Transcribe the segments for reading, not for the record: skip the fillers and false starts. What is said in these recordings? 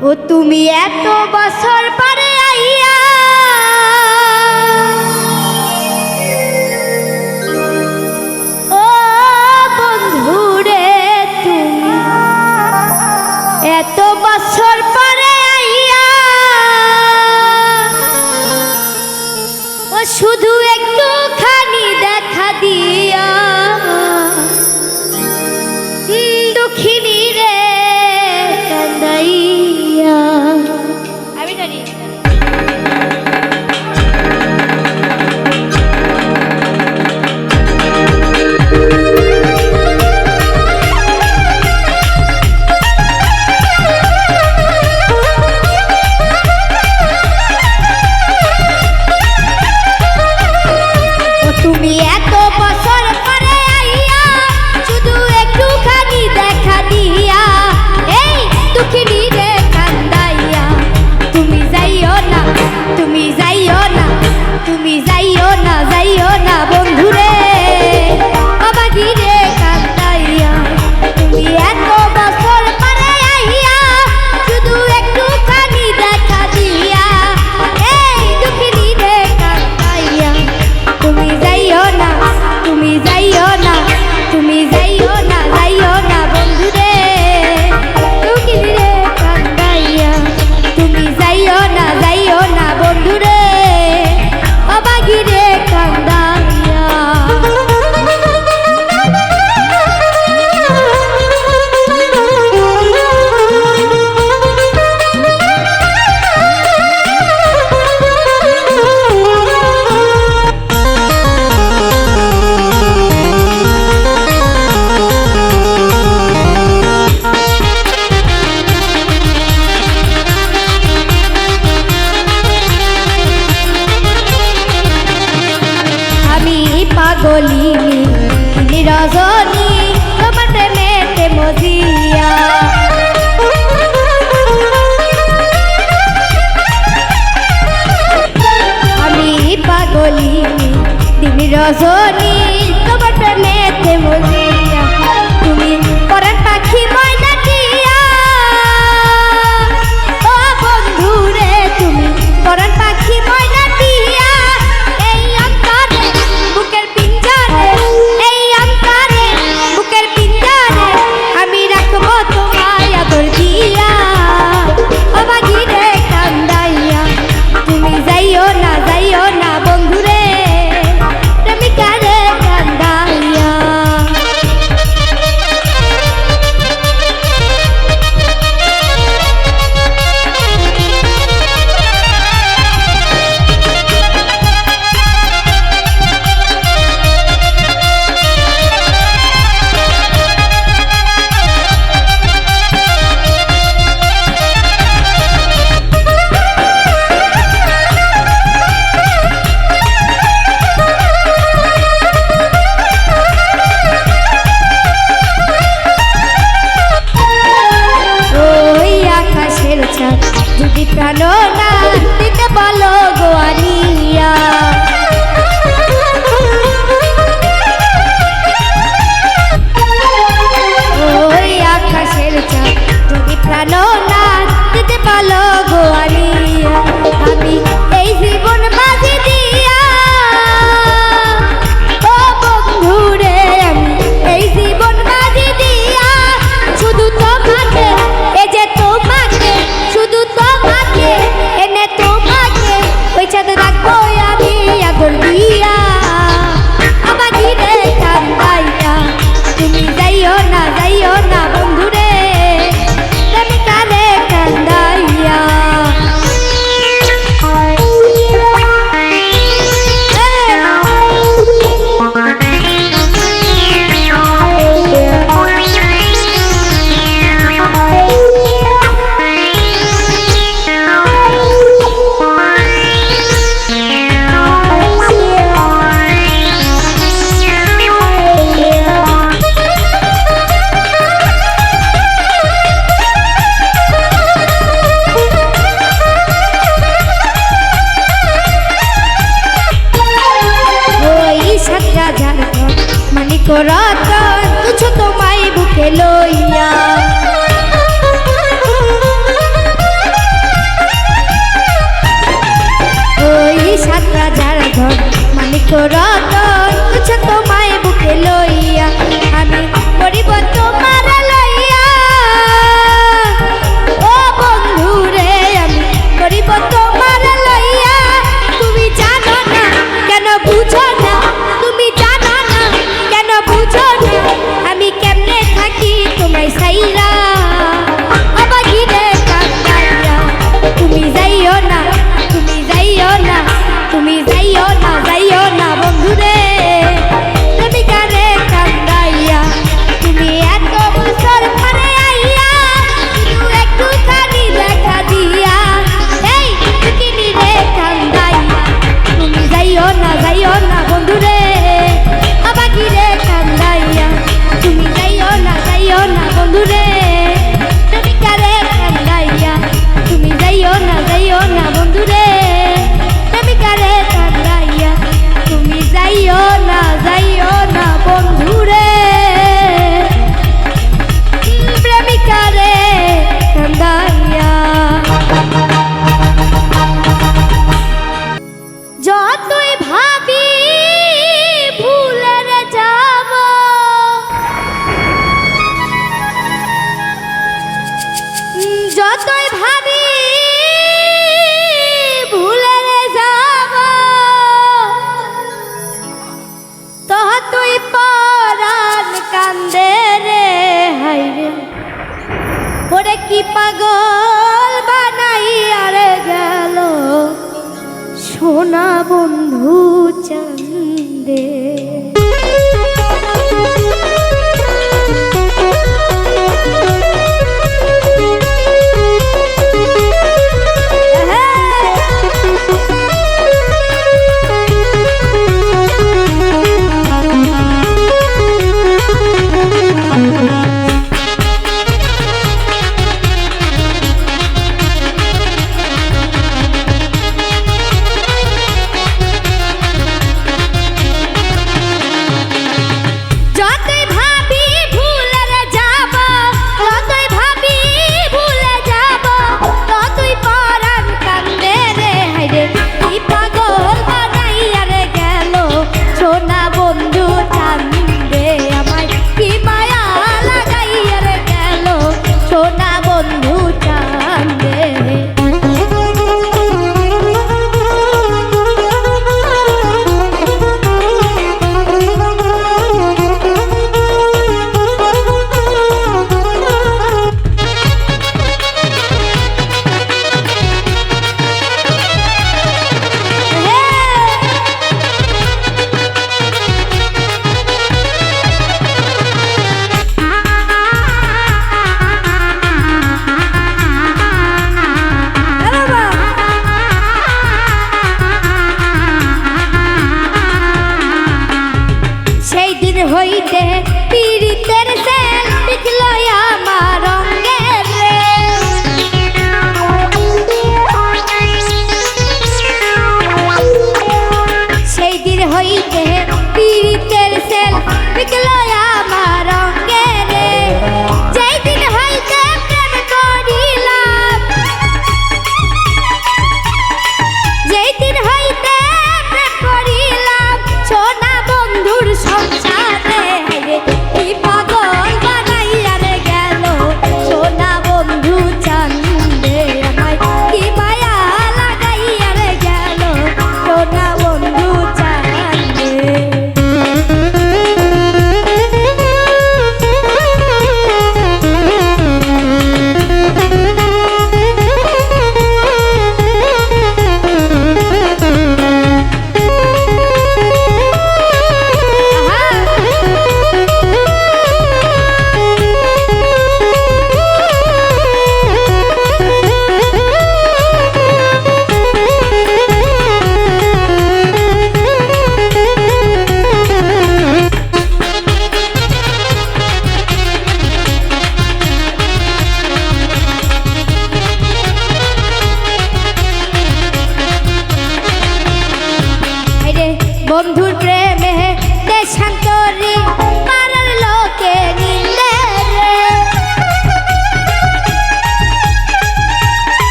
ও তুমি এত বছর পরে আইয়া ও বন্ধুরে তুমি এত বছর পরে আইয়া ও শুধু একটুখানি দেখা দিয়া দুঃখিনী রে কান্দাইয়া আমি জানি তুমি এত বছর পরে আইয়া শুধু একটুখানি দেখা দিয়া এই দুঃখিনী রে কান্দাইয়া তুমি যাইও না তুমি যাইও না তুমি যাইও না যাইও না বন্ধুরে বাবাজি রে কান্দাইয়া তুমি এত বছর পরে আইয়া শুধু একটুখানি দেখা দিয়া এই দুঃখিনী রে কান্দাইয়া তুমি যাইও না তুমি যাইও না তুমি যাইও না যাইও না বন্ধুরে দুঃখিনী রে কান্দাইয়া তুমি যাইও না বন্ধুরে অবাগি রে কান্দাইয়া পাগলিনী রজনী তোমার প্রেমেতে মজিয়া আমি পাগলিনী তুমি রজনী তোমার প্রেমেতে মজিয়া তুমি পরাণ পাখি ময়না দিয়া ও বন্ধুরে তুমি পরাণ পাখি ময়না দিয়া এই অন্তরে বুকের পিঞ্জরে এই অন্তরে বুকের পিঞ্জরে আমি রাখবো তোমায় আদর দিয়া অবাগি রে কান্দাইয়া তুমি যাইও না বন্ধুরে প্রেমিকার তো রতন তুচ্ছ তোমায় বুকে লইয়া আমি করিব তোমার লইয়া ও বন্ধু রে আমি করিব তোমার লইয়া তুমি জানো না কেন বুঝো না তুমি জানো না কেন বুঝো না আমি কেমনে থাকি তোমায় সাইরা তুমি যাইও না তুমি যাইও না তুমি যাইও না যাইও না বন্ধু রে তুমি কারে কান্দাইয়া তুমি এত বছর পরে আইয়া শুধু একটু খানি দেখা দিয়া এই কিনি রে কান্দাইয়া তুমি যাইও না বন্ধু রে আবাকি রে কান্দাইয়া তুমি যাইও না বন্ধু রে তুমি কারে কান্দাইয়া তুমি যাইও না বন্ধু রে তুমি কারে কান্দাইয়া তুমি যাইও না বন্ধু রে প্রেমিকা রে কান্দাইয়া যতই ভাবি ভুলে যাব যতই ভাবি ভুলে যাব ততই পরাণ কান্দে রে হাইরে ওরে কি পাগল বানাইয়া রে গেল সোনা বন্ধু চান্দে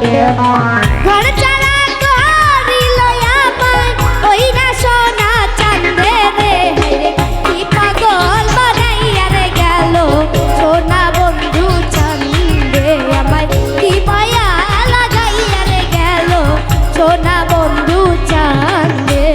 ঘর চালা করিল আমায় ওই না সোনা চাঁদে রে কি পাগল বানাইয়া রে গেল সোনা বন্ধু চাঁদে আমায় কি মায়া লাগাইয়া রে গেল সোনা বন্ধু চাঁদে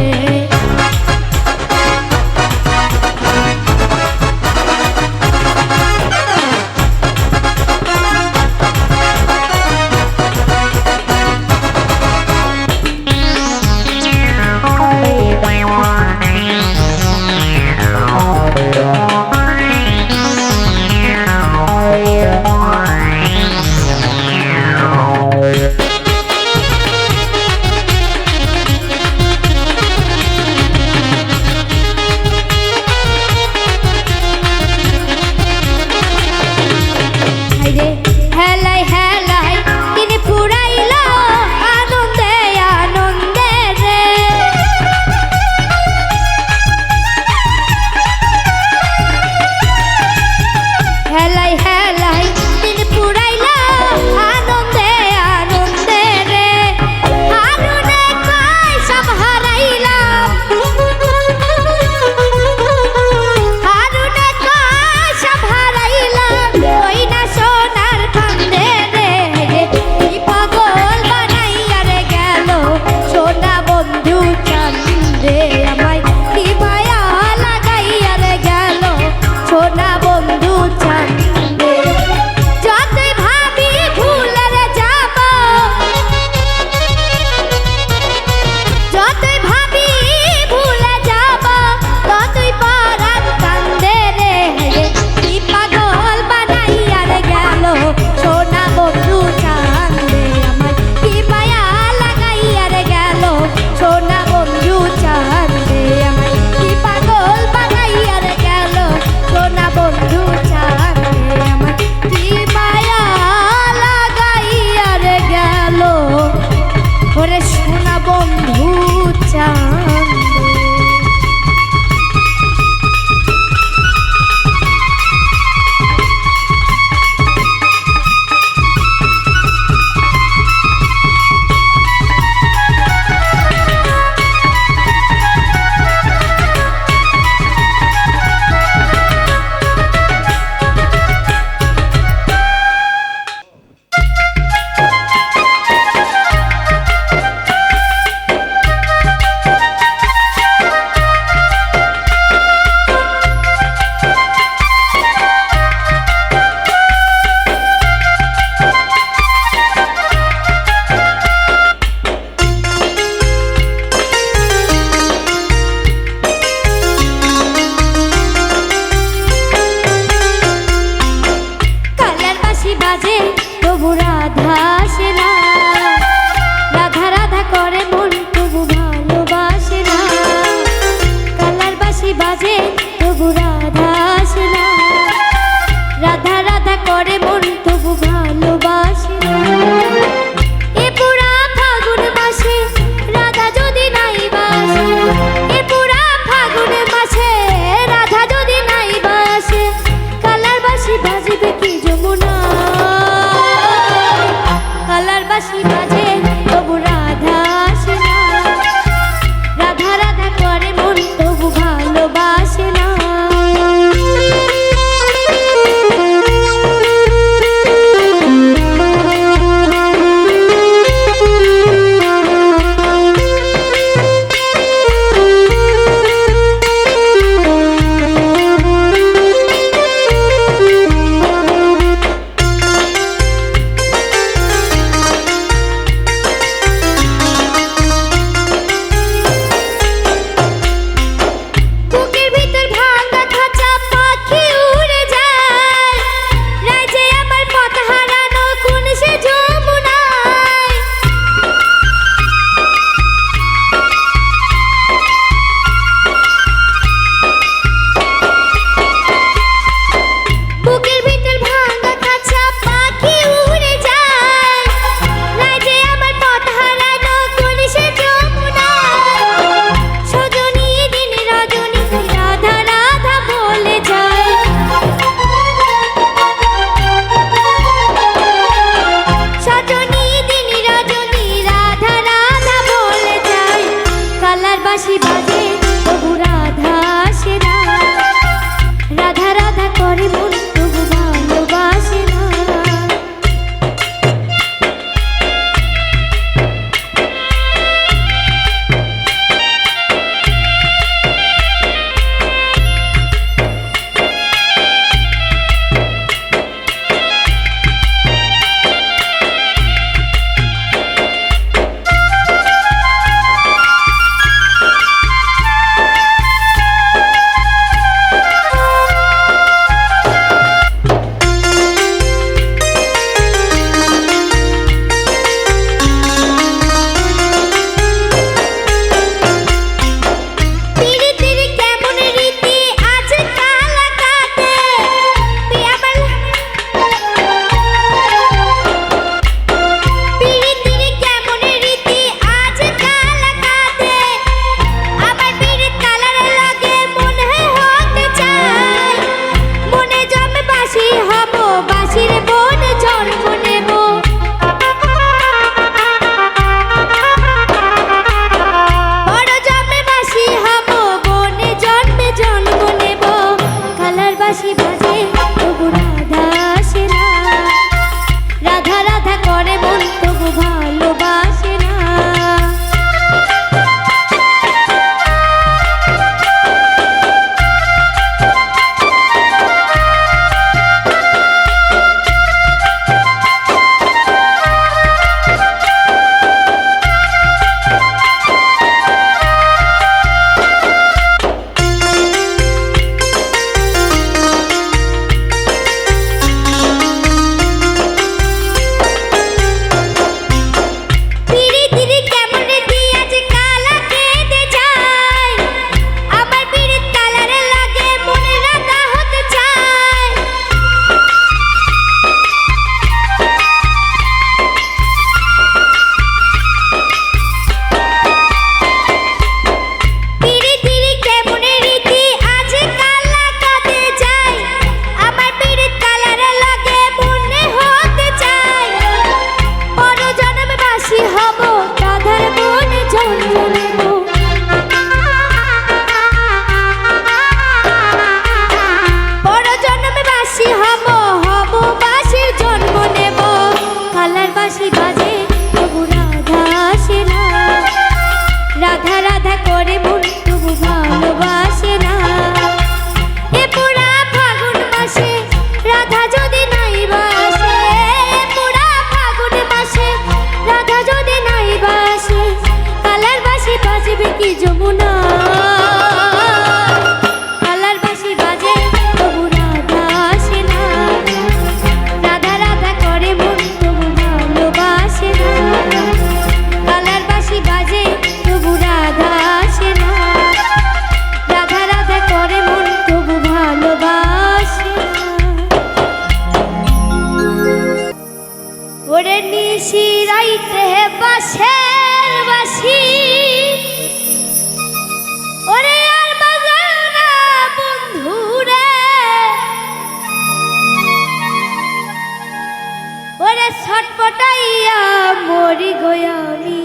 কাটাইয়া মরি গো আমি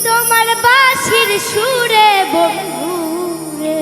তোমার বাঁশির সুরে বন্ধু রে।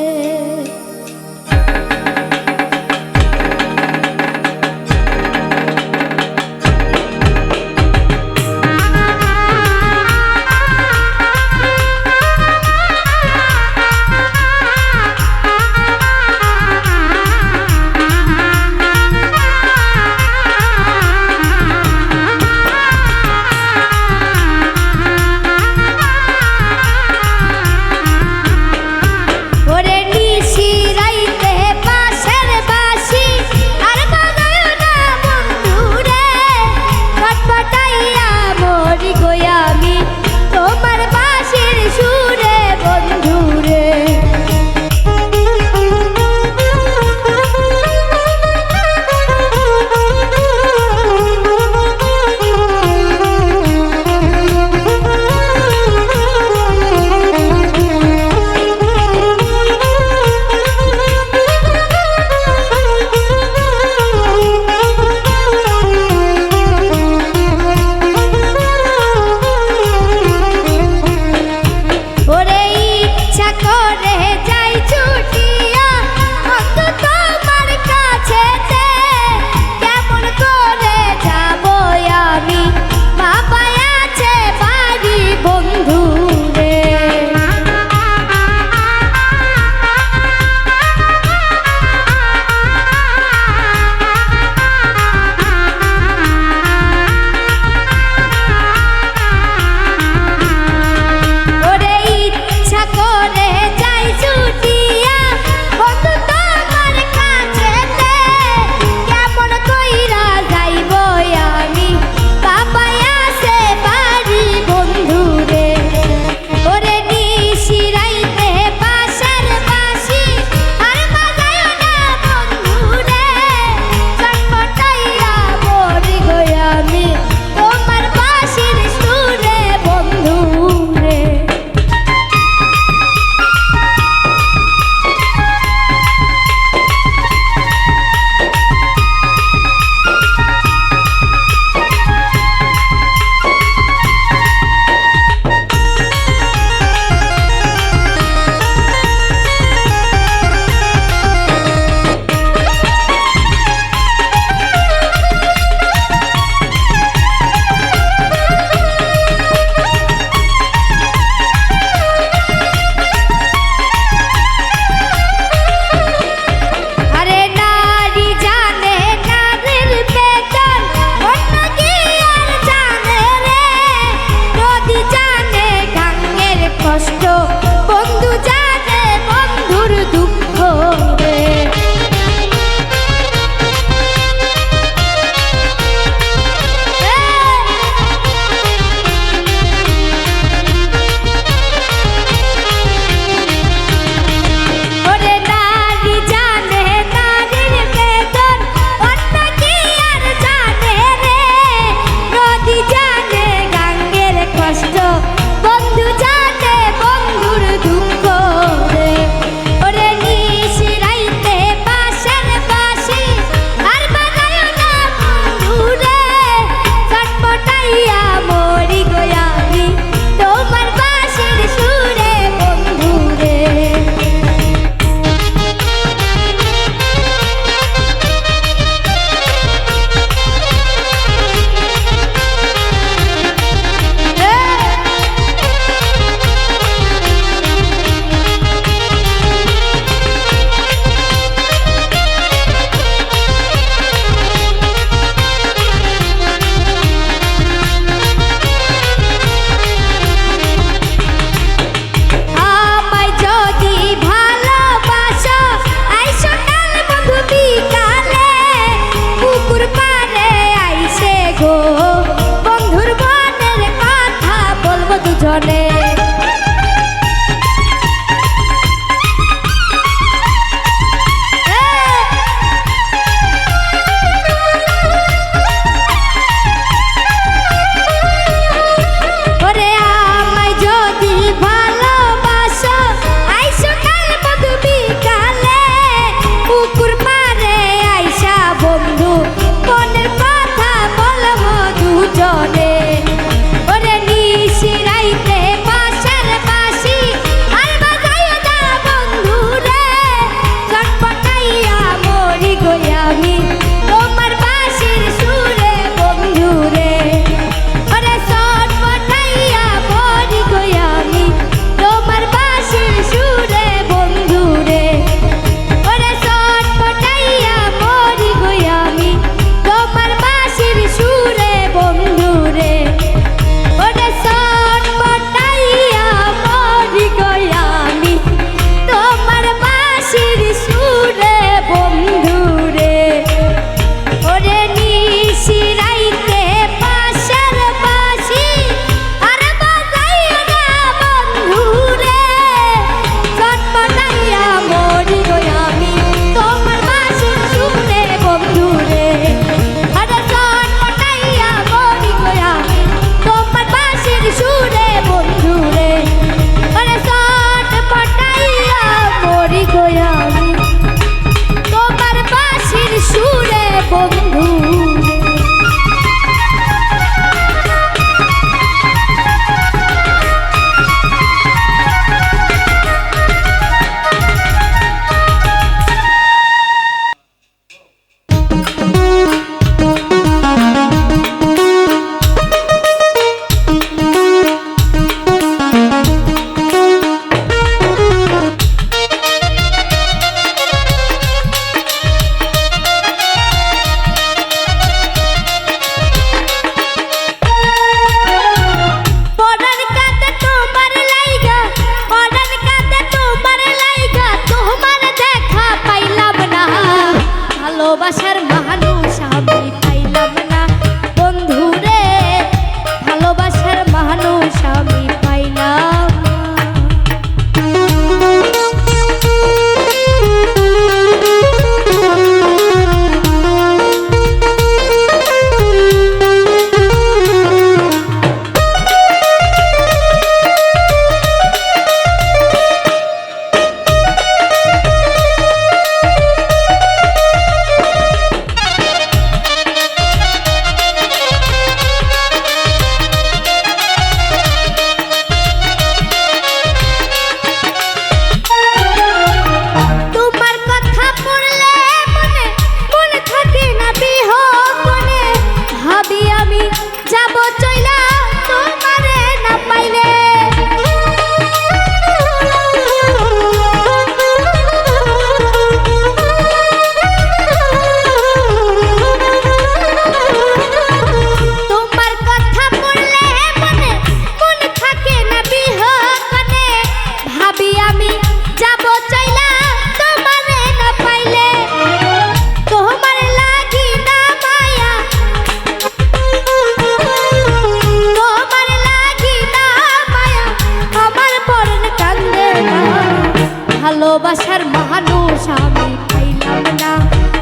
ভালোবাসার মানুষ আমি পাইলাম না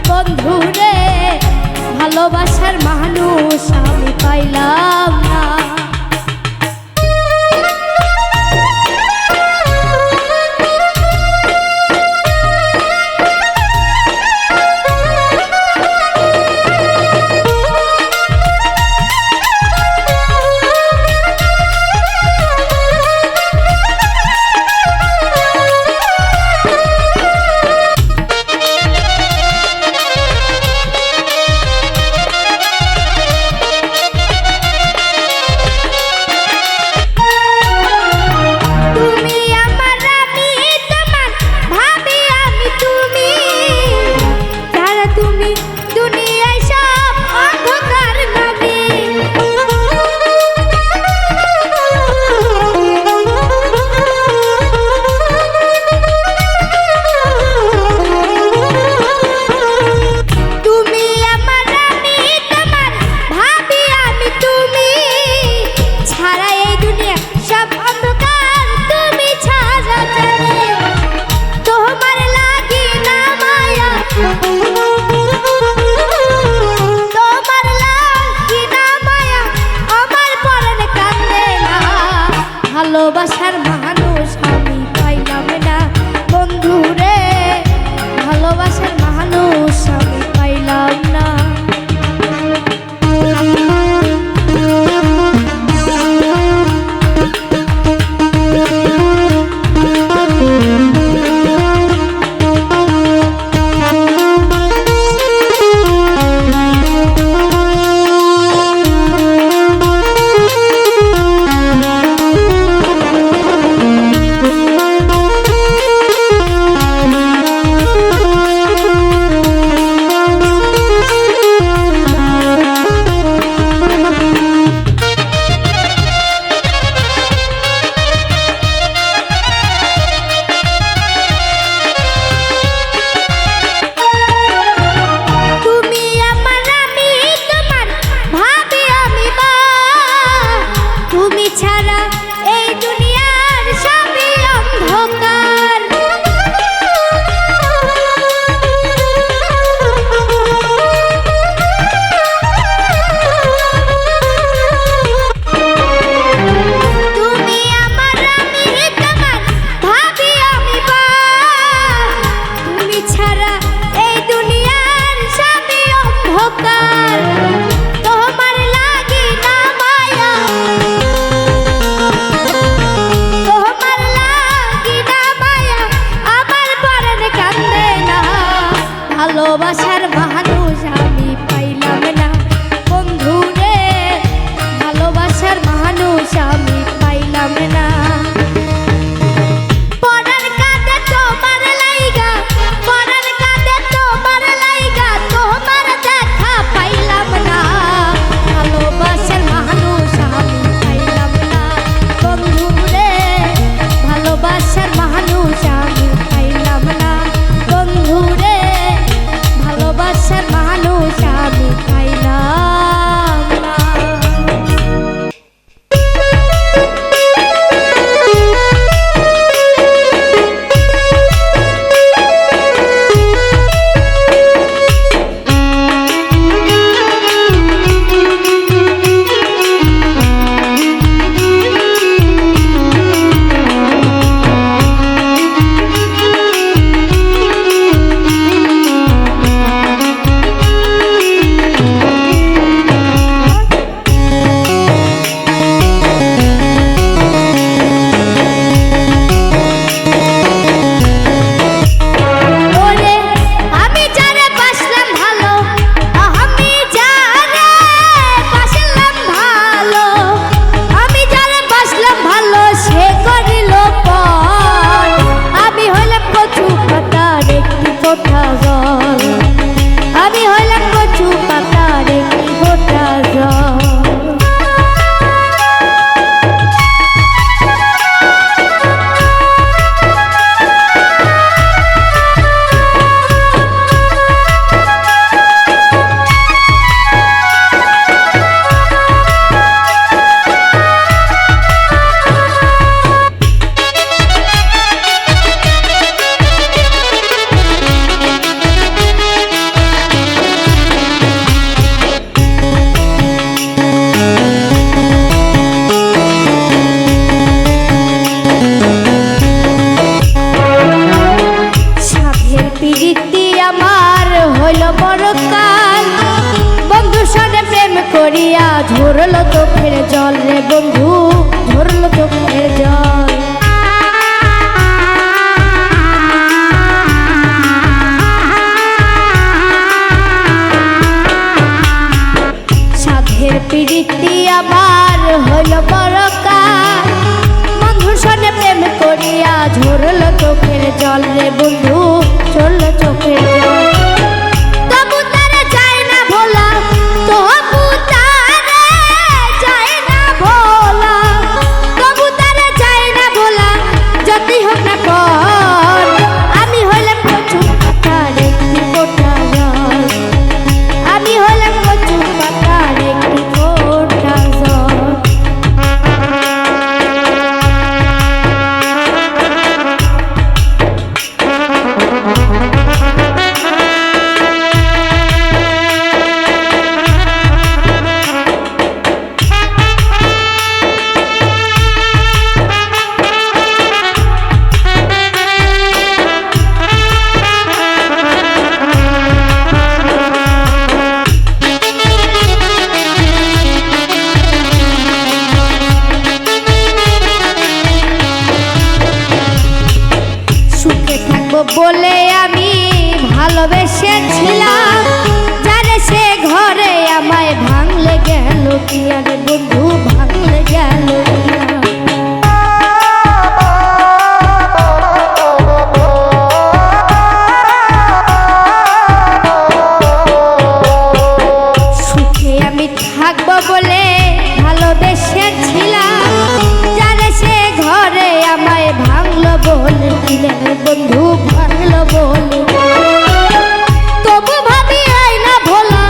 বন্ধু রে, ভালোবাসার মানুষ আমি পাইলাম না। ভালোবাসার মানুষ আমি পাইলাম না বন্ধু রে, ভালোবাসার মানুষ আমি পাইলাম না। ভালোবাসার মানুষ আমি পাইলাম না বন্ধু রে, ভালোবাসার মানুষ আমি পাইলাম না। পরার কাঁধে তোমার লাইগা, পরার কাঁধে তোমার লাইগা, তোমার দেখা পাইলাম না। ভালোবাসার মানুষ আমি পাইলাম না বন্ধু রে, ভালোবাসার মানুষ আমি পাইলাম না বন্ধু রে, ভালোবাসার মানুষ আমি পাইলাম না। ঝরলো চোখের জল রে বন্ধু, ঝরলো চোখের জল। সাধের প্রীতি আবার হইল পরকার, বন্ধুর সনে প্রেম করিয়া ঝরলো চোখের জল রে বন্ধু, ঝরলো চোখের জল। তবু তারা যায় না ভোলা, তবু তারা যায় না ভোলা, তবু তারা যায় না ভোলা, যতই হোক না পর। আমি হলাম কচু পাতার একটি ফোঁটা জল, আমি হলাম কচু পাতার একটি ফোঁটা জল। বলে আমি ভালোবেসেছিলাম, যারে সে ঘরে আমায় ভাঙলে গেল কি, আরে বন্ধু ভাঙলে গেল কি। সুখে আমি থাকবো বলে ভালোবেসেছিলাম, যারে সে ঘরে আমায় ভাঙলো বলে দিলে বন্ধু, ভাঙলো বলে। তবু ভাবি আই না ভোলা,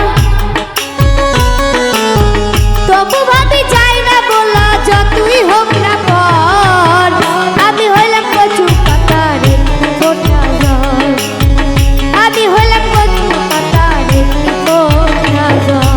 তবু ভাবি যাই না বলা, যতই হোক না পর। আমি হইলাম কচু পাতার একটি ফোঁটা জল, আমি হইলাম কচু পাতার একটি ফোঁটা জল।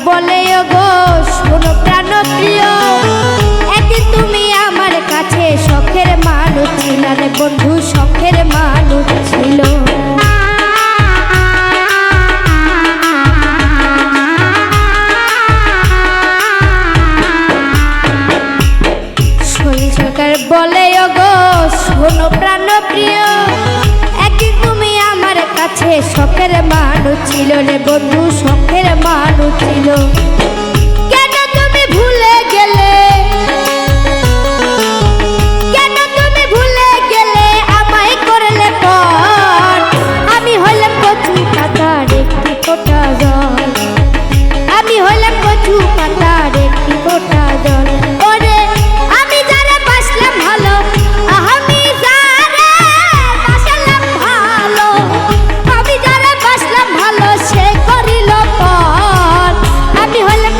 বলে গো শোনো প্রাণ প্রিয়, একদিন তুমি আমার কাছে শখের মানুষ ছিলে রে বন্ধু, শখের মানুষ ছিল। শরীর সরকার বলে গো শোনো প্রাণ প্রিয়, একদিন তুমি আমার কাছে শখের মানুষ ছিল রে বন্ধু, শখের মানুষ ছিল। কেন তুমি ভুলে গেলে, কেন তুমি ভুলে গেলে আমায় করলে পর। আমি হলাম কচু পাতার একটি ফোঁটা জল, আমি হলাম কচু পাতার একটি ফোঁটা জল। ওরে আমি যারা বাসলাম ভালো, আমি যারা বাসলাম ভালো, আমি যারা বাসলাম ভালো, সে করিল পর। আমি হলাম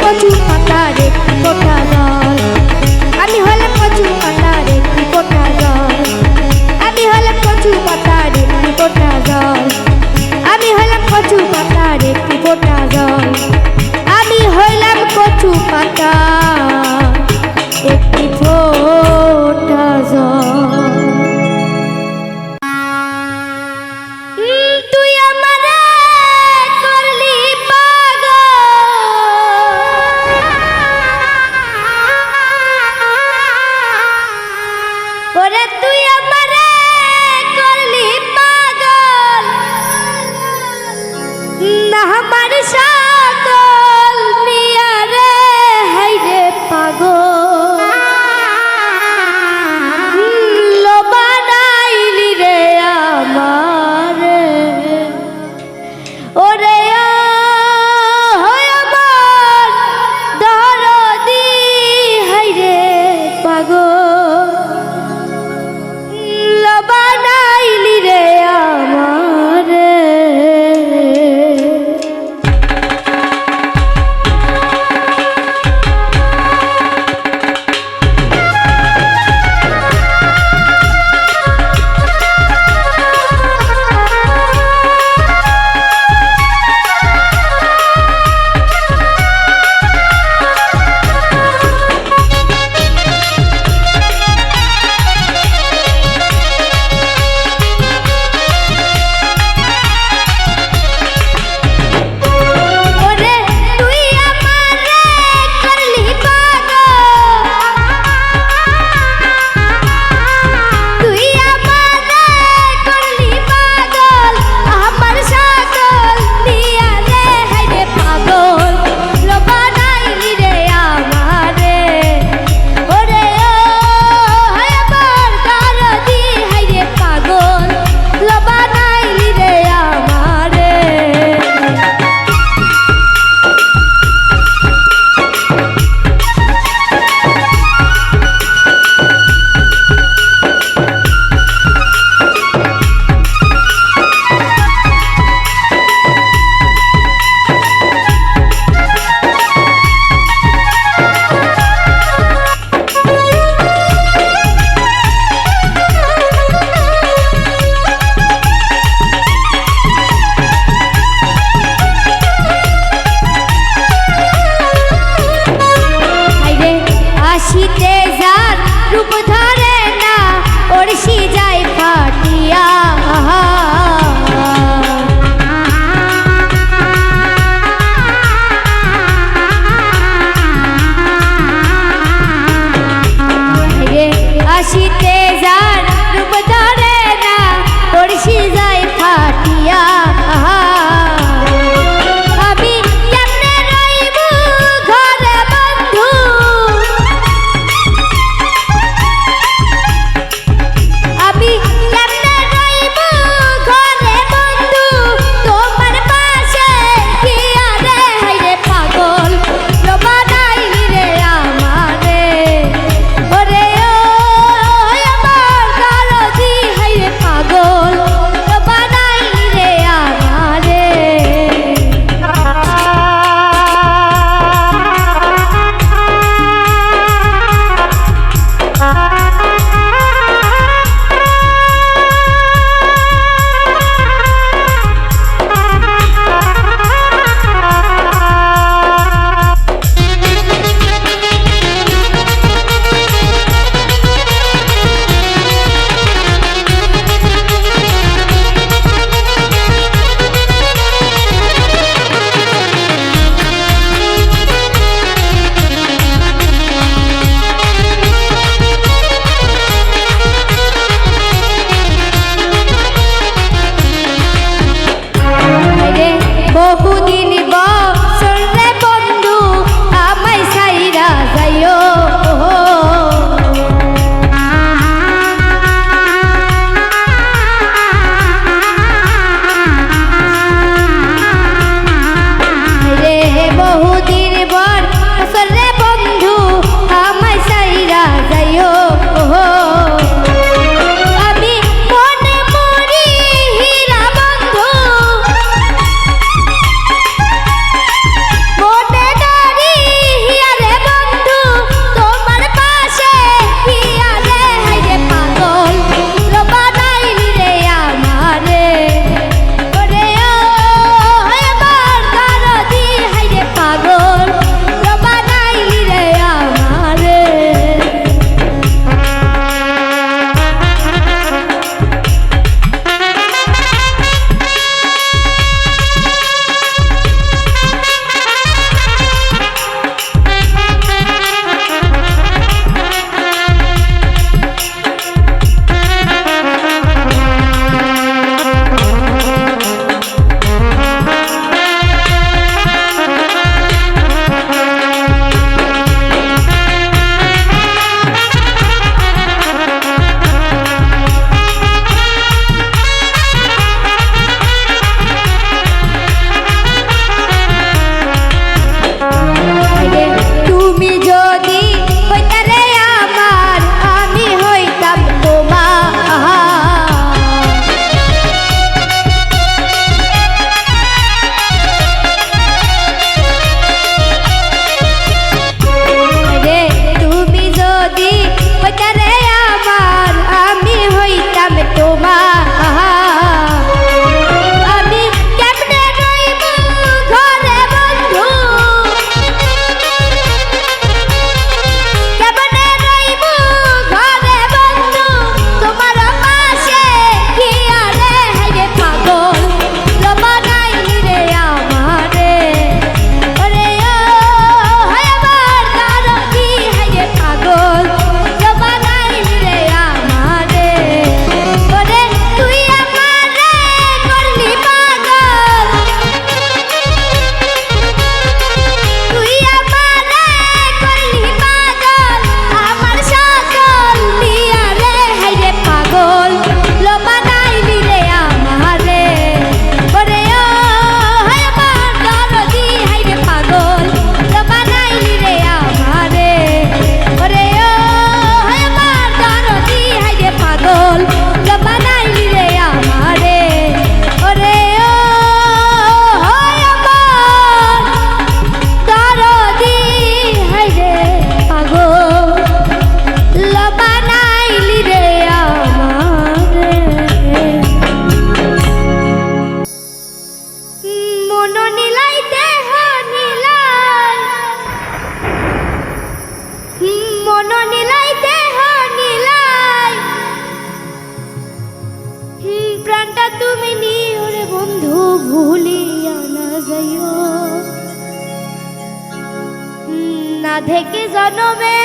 আধে কি জনমে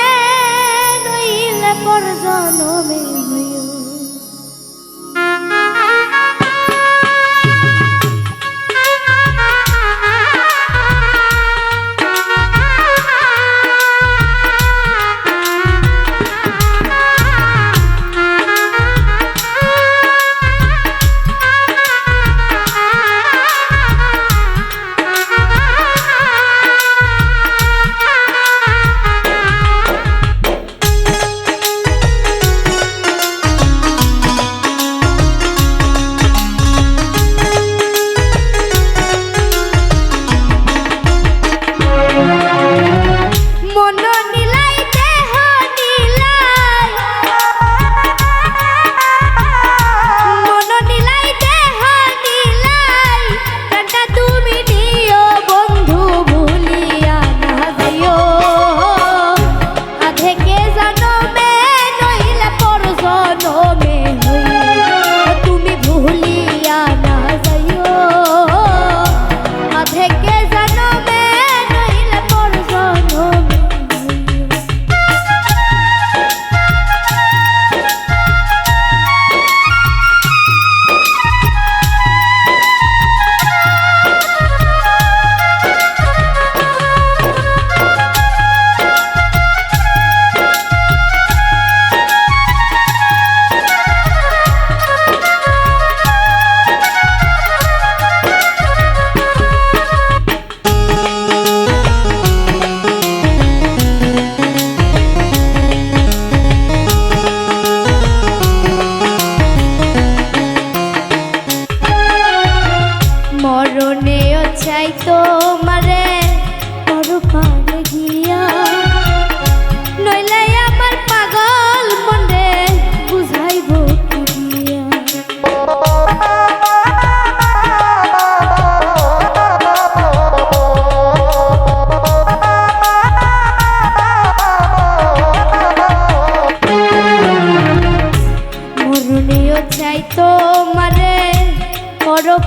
নইলে পর জনমে হইও।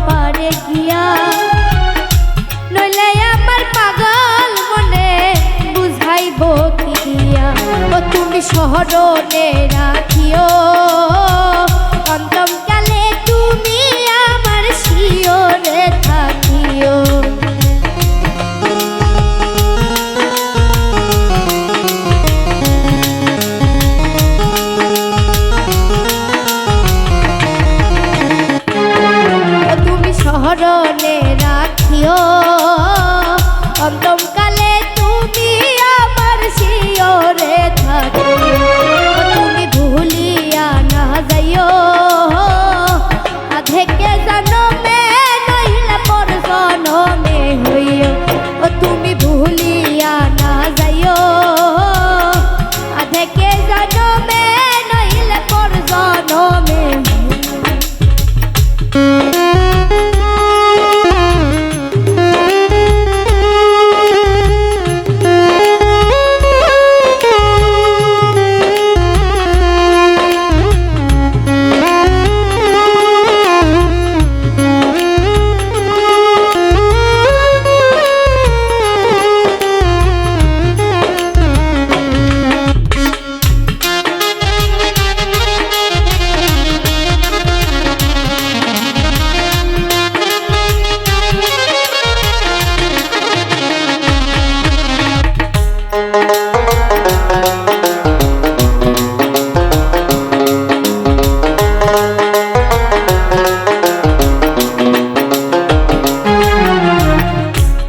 পারে গিয়া নইলে আমার পাগল মনে বুঝাইব কি দিয়া। ও তুমি শহরে রাখিও অন্তম কালে তুমি আমার শিওরে থাকিও। শহরে রাখিও অন্তম কালে তুমি আমার শিওরে থাকিও। তুমি ভুলিয়া না যাইও আধেকে জনমে নইলে পর জনমে হইও। ও তুমি ভুলিয়া না যাইও আধেকে জনমে নইলে পর জনমে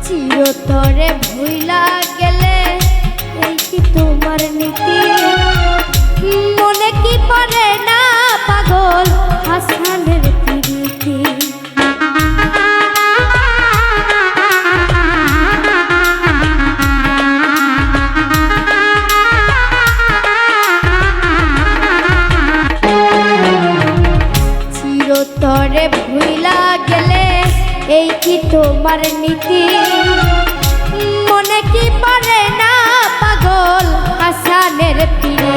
চিরতরে ভুইলা গেলে এই কি তোমার নীতি। মনে কি পড়ে না পাগল হাসানের প্রীতি। চিরতরে ভুইলা গেলে এই কি তোমার নীতি। মনে কি পারে না পাগল হাসানের প্রীতি।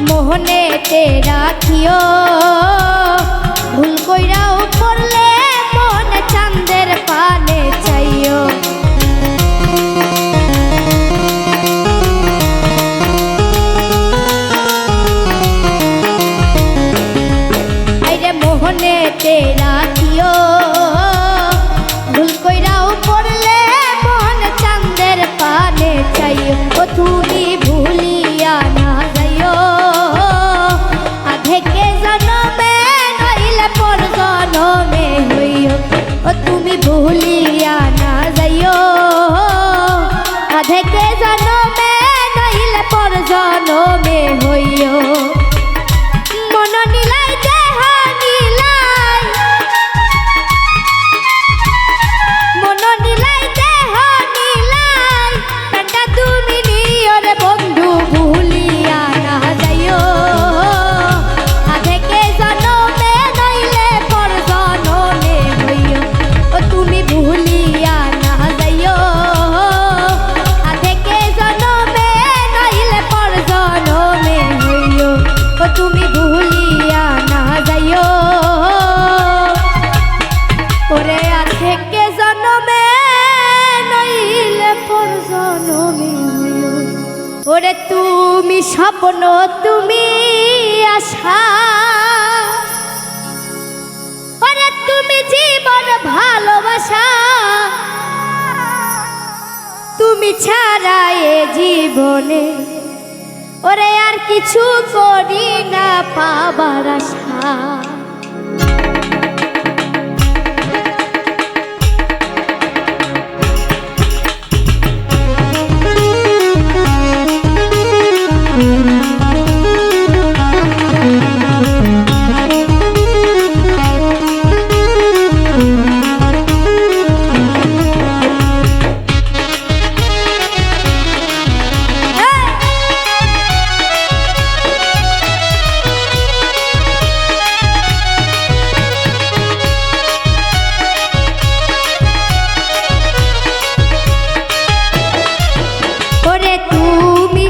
মোহনেতে রাখিও ভুল কইরাও পড়লে মনে চাঁদের পানে চাইও। জনমে নইলে পর জনমে হইও মন নিলাই দেহ নিলাই মন নিলাই দেহ নিলাই পেটা তুমি নিও রে বন্ধু ভুলিয়া না যাইও আধেকে জনমে নইলে পর জনমে হইও ও তুমি ভুলিয়া না যাইও আধেকে জনমে নইলে পর জনমে হইও ও তুমি ভুলিয়া না যাইও ওরে আধেকে জনমে নইলে পর জনমে হইও ওরে তুমি স্বপ্ন তুমি আশা ওরে তুমি জীবন ভালোবাসা তুমি ছাড়া এ জীবনে ওরে আর কিছু করি না পাবার আশা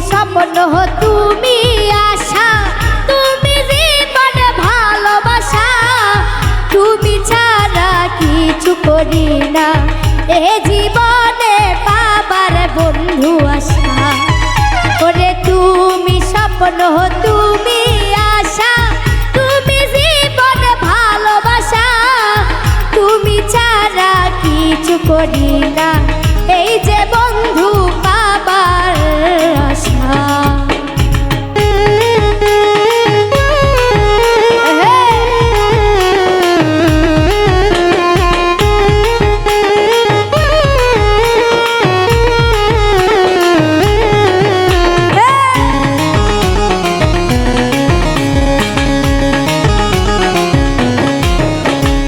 স্বপ্ন তুমি আশা তুমি জীবন ভালোবাসা তুমি ছাড়া কিছু করি না এ জীবনে পাবার বন্ধু আশা ওরে তুমি স্বপ্ন তুমি আশা তুমি জীবন ভালোবাসা তুমি ছাড়া কিছু করি না এই যে বন্ধু পাবার আশা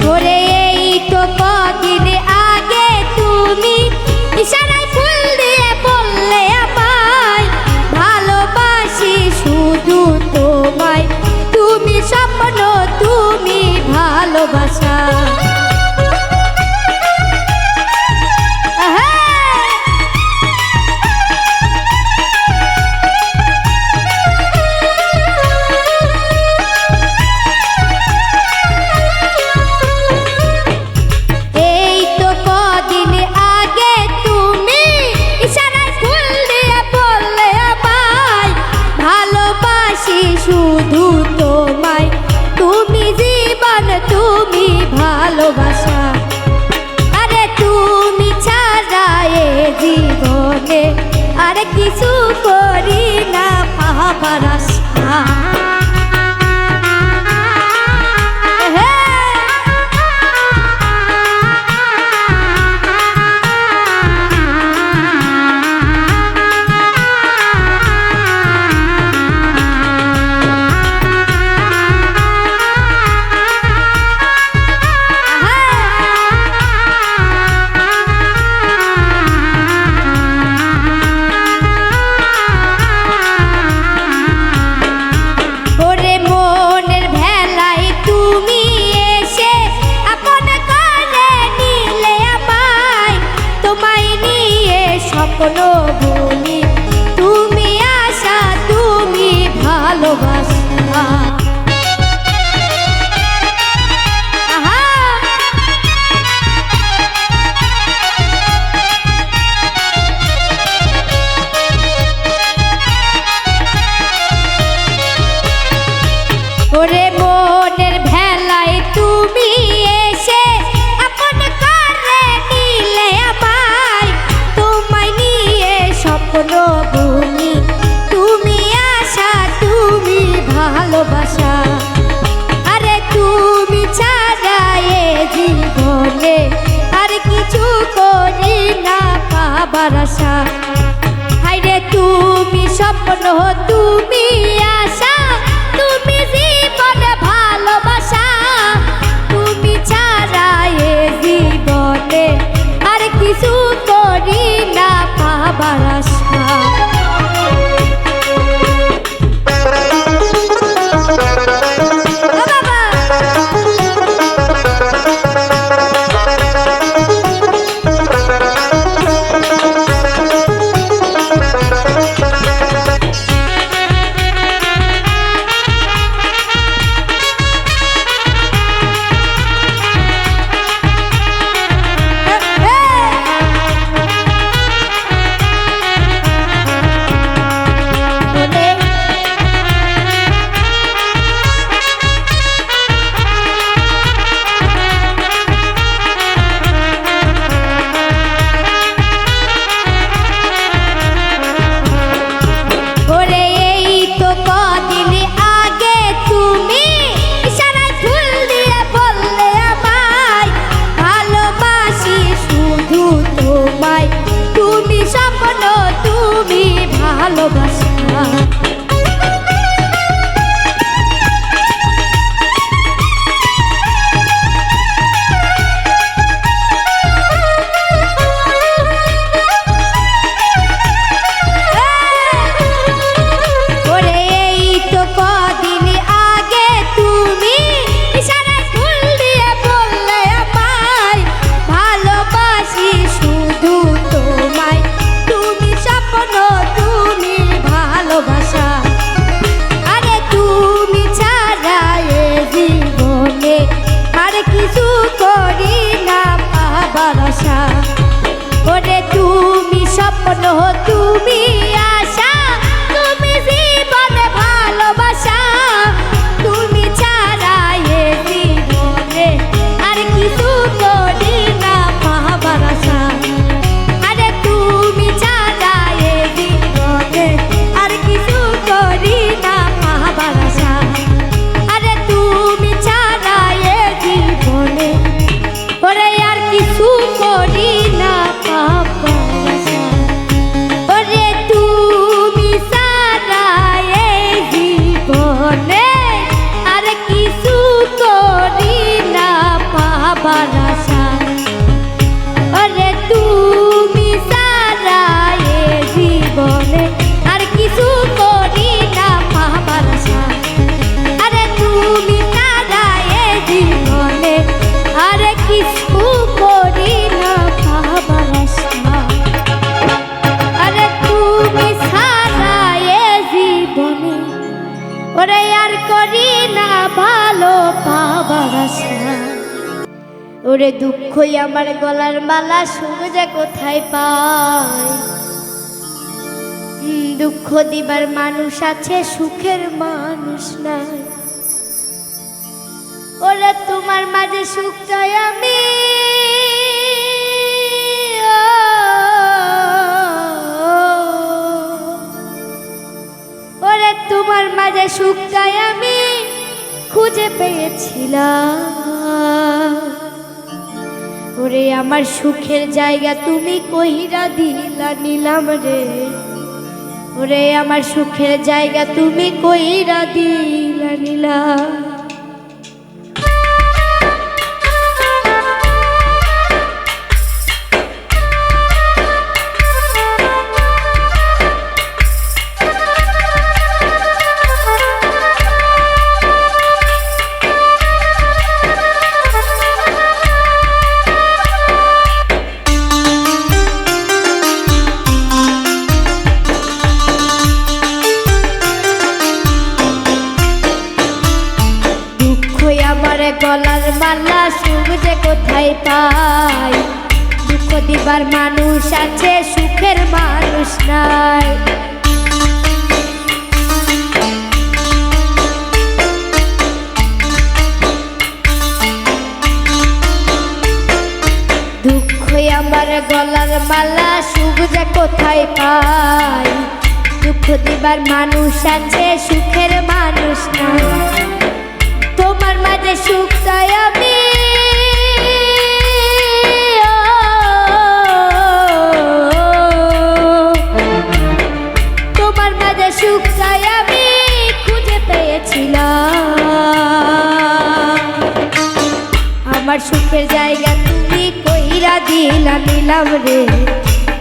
ওরে এই তো কদিন আগে তুমি ইশারায় ফুল দিয়ে বললে আমায় ভালোবাসি শুধু তোমায় তুমি স্বপ্ন তুমি ভালোবাসা এই তো কদিন আগে তুমি ইশারায় ফুল দিয়ে বললে আমায় ভালোবাসি শুধু তোমায় তুমি জীবন তুমি ভালোবাসা আরে তুমি ছাড়া এ জীবনে আর কিছু করি না পাবার আশা ওরে মনের ভেলায় তুমি এসে আপন করে নিলে আমায় তোমায় নিয়ে স্বপ্ন বলি তুমি আশা তুমি ভালোবাসা ওরে মনের ভেলায় তুমি এসে আপন করে নিলে আমায় তোমায় নিয়ে স্বপ্ন বলি তুমি আশা তুমি ভালোবাসা আরে তুমি ছাড়া এ জীবনে আর কিছু করি না পাবার আশা স্বপ্ন তুমি আশা, তুমি জীবনে ভালোবাসা, তুমি ছাড়া এ জীবনে আর কিছু করি না পাবার আশা। ভালোবাসা কিছু করি না পাবার আশা। ওরে তুমি স্বপ্ন তুমি আশা, তুমি জীবনে ভালোবাসা, তুমি ছাড়া এ জীবনে আর কিছু করি না পাবার আশা। আরে তুমি ছাড়া এ জীবনে আর কিছু করি না পাবার আশা। আরে তুমি ছাড়া এ জীবনে ওরে আর কিছু করি না পাবার আশা। ওরে তুমি ছাড়া এ জীবনে আর কিছু করি না পাবার আশা। ওরে তুমি ছাড়া এ জীবনে আর কিছু করি না পাবার আশা। আরে তুমি ছাড়া এ জীবনে আর কিছু করি না পাবার আশা। আরে তুমি ছাড়া এ জীবনে ওরে আর করি না ভালো পাবার আশা। ওরে দুঃখই আমার গলার মালা, সুখ যে কোথায় পাই। দুঃখ দিবার মানুষ আছে, সুখের মানুষ নাই। ওরে তোমার মাঝে সুখ চাই আমি, ওরে তোমার মাঝে সুখ চাই আমি খুঁজে পেয়েছিলাম। ওরে আমার সুখের জায়গা তুমি কইরা দিলা নিলাম রে। ওরে আমার সুখের জায়গা তুমি কইরা দিলা নিলাম। গলার মালা, সুখ যে কোথায় পাই। দুঃখ দিবার মানুষ আছে, সুখের মানুষ নাই। দুঃখই আমার গলার মালা, সুখ যে কোথায় পাই। দুঃখ দিবার মানুষ আছে, সুখের মানুষ নাই। তোমার মাঝে সুখ চাই আমি, তোমার মাঝে সুখের জায়গা তুমি কইরা দিলা নিলাম রে,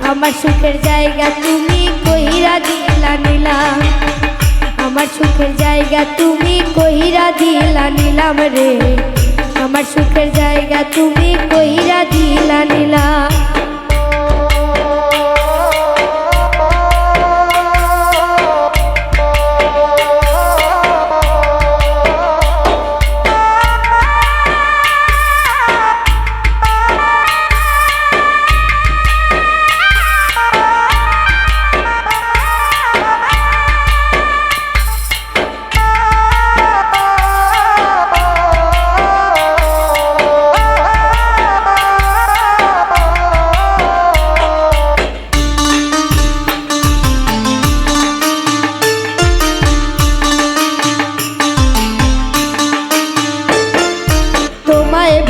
আমার সুখের জায়গা তুমি কইরা দিলা নিলাম, আমার সুখের জায়গা তুমি কইরা দিলা নিলাম রে, আমার সুখের জায়গা তুমি কইরা দিলা নিলাম।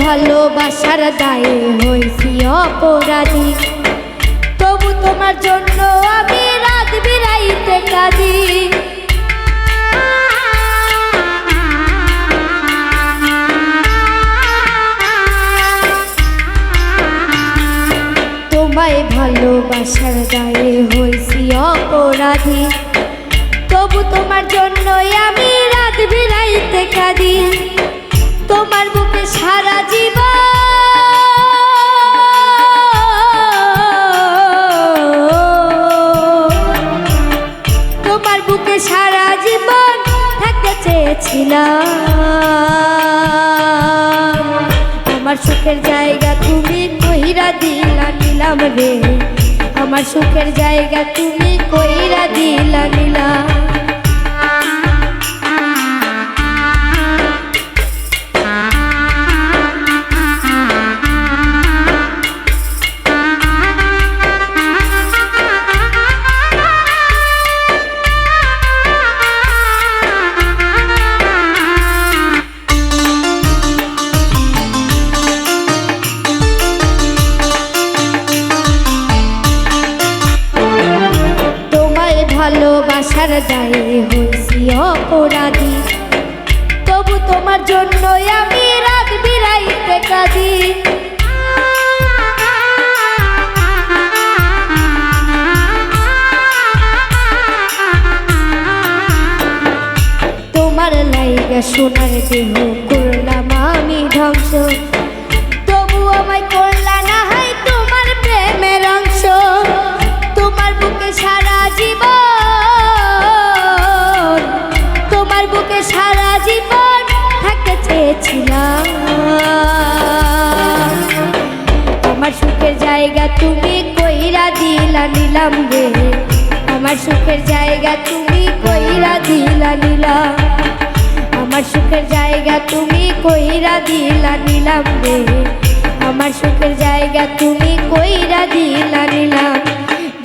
ভালোবাসার দায়ে হইছি অপরাধী, তবু তোমার জন্য আমি রাত বিরাইতে কাঁদি। তোমায় ভালোবাসার দায়ে হইছি অপরাধী, তবু তোমার জন্য আমি রাত বিরাইতে কাঁদি। তোমার বুকে সারা জীবন, তোমার বুকে সারা জীবন থাকতে চেয়েছিলাম, আমার সুখের জায়গা তুমি কইরা দিলা নিলাম রে, আমার সুখের জায়গা তুমি কইরা দিলা নিলাম। ভালোবাসার দায়ে হইছি অপরাধী, তবু তোমার জন্য আমি রাত বিরাইতে কাঁদি। তোমার লাইগা সোনার দেহ করলাম আমি ধ্বংস, তবু আমায় করলা না হয় তোমার প্রেমের অংশ। তোমার বুকে সারা জীবন, তোমার বুকে সারা জীবন থাকতে চেয়েছিলাম, আমার সুখের জায়গা তুমি কইরা দিলা নিলাম রে, আমার সুখের জায়গা তুমি কইরা দিলা নিলাম, আমার সুখের জায়গা তুমি কইরা দিলা নিলাম রে, আমার সুখের জায়গা তুমি কইরা দিলা নিলাম।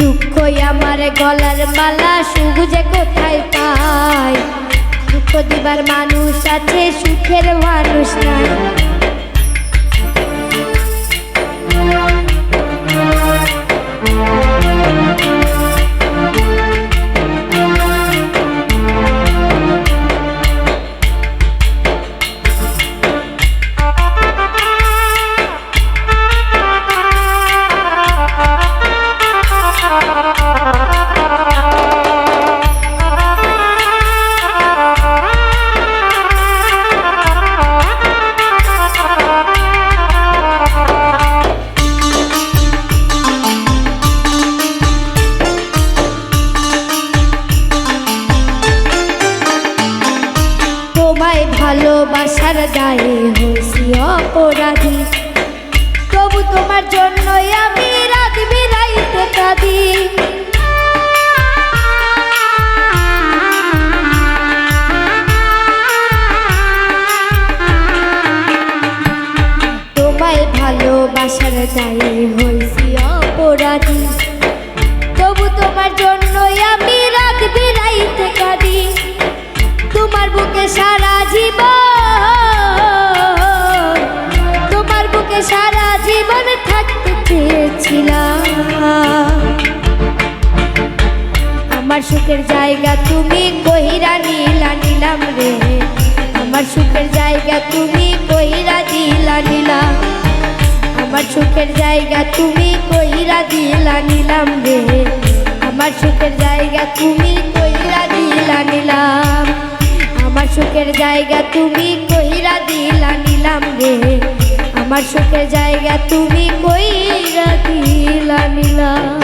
দুঃখই আমার গলার মালা, সুখ যে কোথায় পাই, দুঃখ দিবার মানুষ আছে সুখের মানুষ নাই। ভালোবাসার দায়ে হইছি অপরাধী, তবু তোমার জন্য আমি রাত বিরাইতে কাঁদি। তোমায় ভালোবাসার দায়ে হইছি অপরাধী, তবু তোমার জন্য আমি রাত বিরাইতে কাঁদি। তোমার বুকে সারা জীবন, তোমার বুকে সারা জীবন থাকতে চেয়েছিলাম, আমার সুখের জায়গা তুমি কইরা নিলা নিলাম রে, আমার সুখের জায়গা তুমি কইরা দিলা নিলাম। আমার সুখের জায়গা তুমি কইরা দিলা নিলাম রে, আমার সুখের জায়গা তুমি কইরা দিলা নিলাম, আমার সুখের জায়গা তুমি কইরা দিলা নিলাম রে, আমার সুখের জায়গা তুমি কইরা দিলা নিলাম।